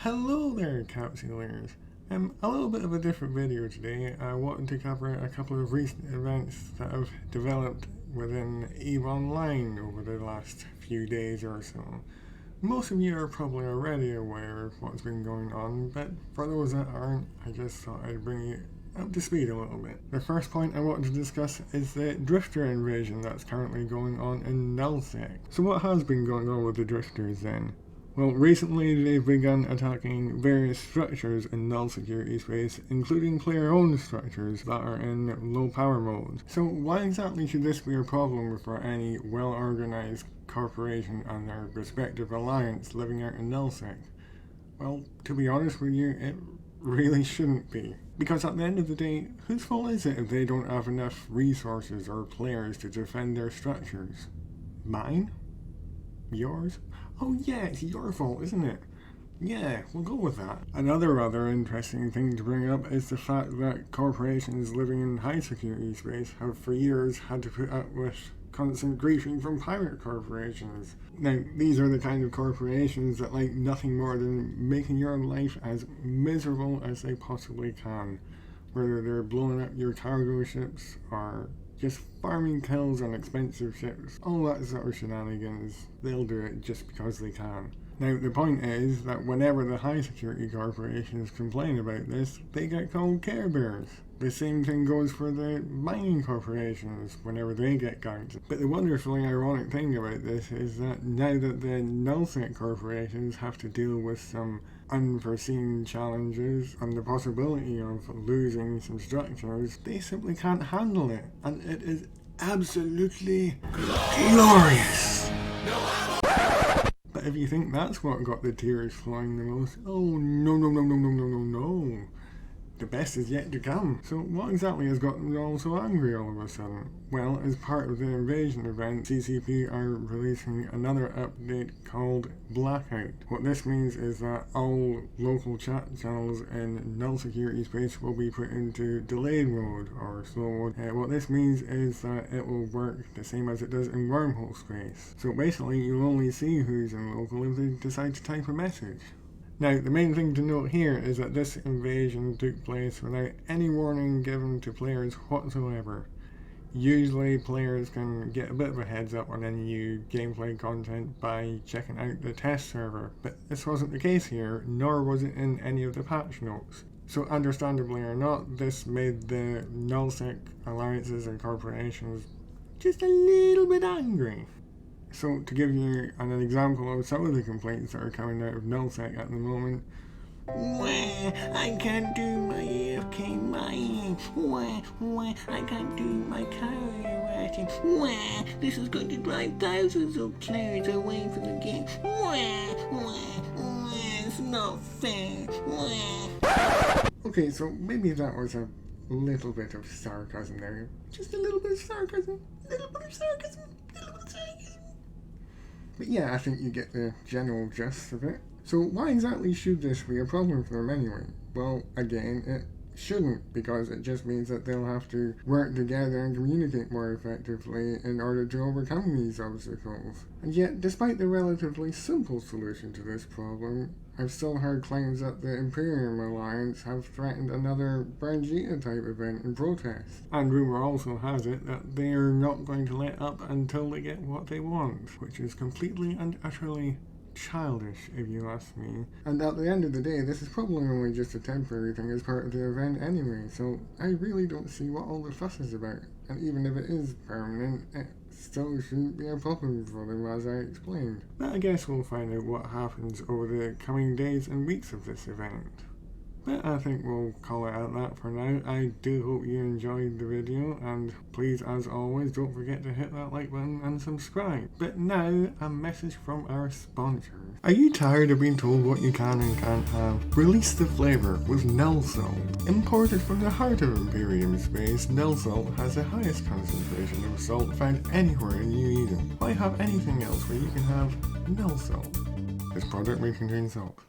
Hello there, capsulers. A little bit of a different video today. I wanted to cover a couple of recent events that have developed within EveOnline over the last few days or so. Most of you are probably already aware of what's been going on, but for those that aren't, I just thought I'd bring you up to speed a little bit. The first point I wanted to discuss is the drifter invasion that's currently going on in nullsec. So what has been going on with the drifters then? Well, recently they've begun attacking various structures in null security space, including player-owned structures that are in low power mode. So why exactly should this be a problem for any well-organized corporation and their respective alliance living out in nullsec? Well, to be honest with you, it really shouldn't be. Because at the end of the day, whose fault is it if they don't have enough resources or players to defend their structures? Mine? Yours? Oh yeah, it's your fault, isn't it? Yeah, we'll go with that. Another rather interesting thing to bring up is the fact that corporations living in high security space have for years had to put up with constant griefing from pirate corporations. Now, these are the kind of corporations that like nothing more than making your life as miserable as they possibly can. Whether they're blowing up your cargo ships or just farming kills on expensive ships, all that sort of shenanigans, they'll do it just because they can. Now, the point is that whenever the high security corporations complain about this, they get called Care Bears. The same thing goes for the mining corporations whenever they get ganked. But the wonderfully ironic thing about this is that now that the nullsec corporations have to deal with some unforeseen challenges and the possibility of losing some structures, they simply can't handle it. And it is absolutely glorious! But if you think that's what got the tears flowing the most, oh no. The best is yet to come. So what exactly has got them all so angry all of a sudden? Well, as part of the invasion event, CCP are releasing another update called Blackout. What this means is that all local chat channels in null security space will be put into delayed mode or slow mode. What this means is that it will work the same as it does in wormhole space. So basically you'll only see who's in local if they decide to type a message. Now, the main thing to note here is that this invasion took place without any warning given to players whatsoever. Usually, players can get a bit of a heads up on any new gameplay content by checking out the test server, but this wasn't the case here, nor was it in any of the patch notes. So understandably or not, this made the nullsec alliances and corporations just a little bit angry. So, to give you an example of some of the complaints that are coming out of nullsec at the moment. I can't do my AFK mining. I can't do my carrier writing. This is going to drive thousands of players away from the game. It's not fair. Okay, so maybe that was a little bit of sarcasm there. Just a little bit of sarcasm. But yeah, I think you get the general gist of it. So why exactly should this be a problem for them anyway? Well, again, it shouldn't, because it just means that they'll have to work together and communicate more effectively in order to overcome these obstacles. And yet, despite the relatively simple solution to this problem, I've still heard claims that the Imperium Alliance have threatened another Branjita type event in protest. And rumour also has it that they are not going to let up until they get what they want, which is completely and utterly childish, if you ask me. And at the end of the day, this is probably only just a temporary thing as part of the event anyway, so I really don't see what all the fuss is about. And even if it is permanent, it still shouldn't be a problem for them, as I explained. But I guess we'll find out what happens over the coming days and weeks of this event. But I think we'll call it at that for now. I do hope you enjoyed the video, and please, as always, don't forget to hit that like button and subscribe. But now, a message from our sponsors. Are you tired of being told what you can and can't have? Release the flavour with Null Salt. Imported from the heart of Imperium space, Null Salt has the highest concentration of salt found anywhere in New Eden. Why have anything else where you can have Null Salt? This product may contain salt.